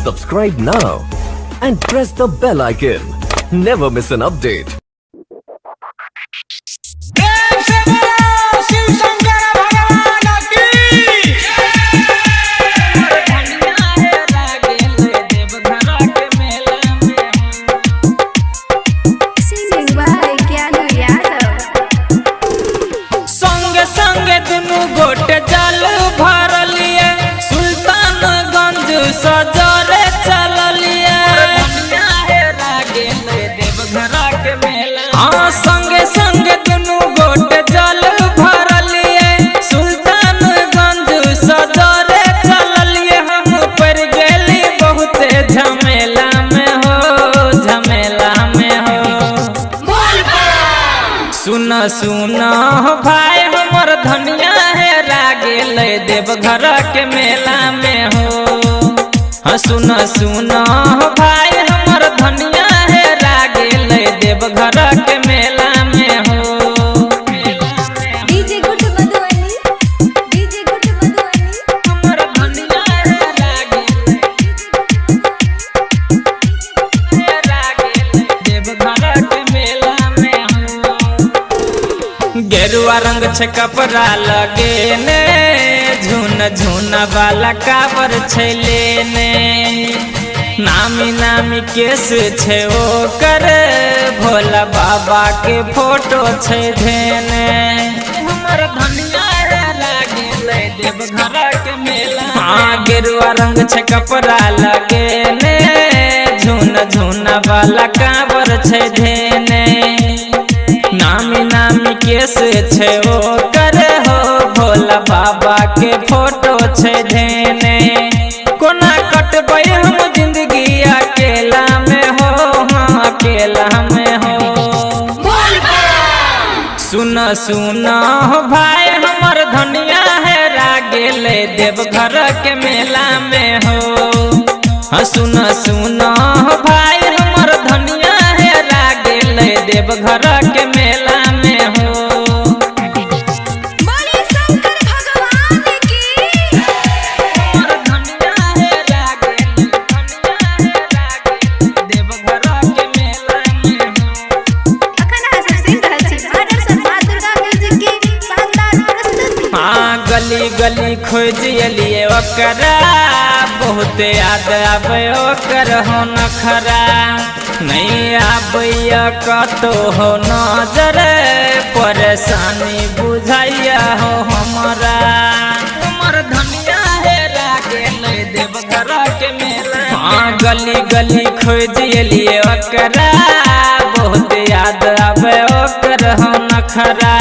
Subscribe now and press the bell icon. Never miss an update. सजरे चलिए देवघरा के मेला। हाँ संगे संगे दुनू गोटे जल भरलिए सुल्तानगंज सजरे चलिए। हम पर गेली बहुते झमेला में हो, झमेला में हो। सुन सुन भाई हमर धनिया है रागेल देवघरा के मेला में हो। सुन सुन भाई हमर धनिया है रागेल देवघरा के मेला में हो। DJ good Madhubani, DJ good Madhubani. हमर धनिया है रागेल देवघरा के मेला में हो। गेरुआ रंग छे कपड़ा लगे ने झुन झुन वाला कावर छैले ने। नामी नामी केस छे ओ कर भोला बाबा के फोटो छे धेने। हमर धनिया लागेल देवघरा के मेला। हाँ गेरुआ रंग छे कपड़ा लगे ने झुन झुन वाला कावर छे धेने। नामी नामी केस छे ओ कर हो भोला बाबा के फोटो छे धेने। कोना कटबै हम जिंदगी अकेला में हो, हाँ अकेला में हो। सुन सुन भाई हमर धनिया है रागेल देवघर के मेला में हो। हाँ सुन सुन भाई हमर धनिया है रागेल देवघर के मेला में हो। गली गली खोज लिए ओकरा बहुत याद आवे ओकर हो नखरा। नहीं आबैया कतो हो नजर परेशानी बुझाइया हो हमरा। हमर धनिया है रागेल देवघरा के मेला। हाँ गली गली खोज लिए ओकरा बहुत याद आवे ओकर हो नखरा।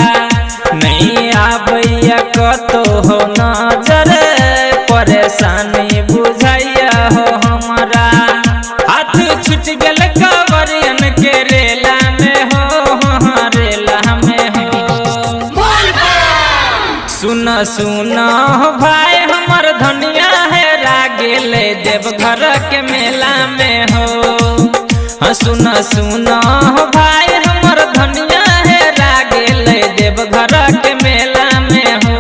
नहीं आबैया कतो हो नजर परेशानी बुझाइया हो हमरा। हाथ छूट गेल कांवरियन के रेला में हो, हाँ रेला में हो। सुन सुन भाई हमर धनिया है रागेल देवघर के मेला में हो। सुन सुन भाई हमर धनिया है रागेल देवघरा के मेला में हो।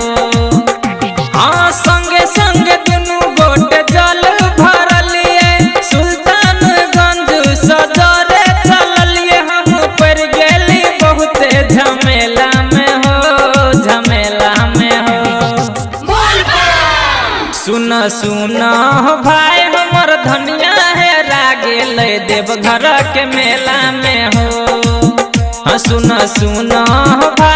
हाँ संगे संगे दुनू गोटे जल भरलिए सुल्तानगंज सजरे चलिए। हम पर गेली बहुते झमेला में हो, झमेला में हो। सुन सुन भाई हमर धनिया है रागेल देवघरा के मेला में हो। सुन सुन भाई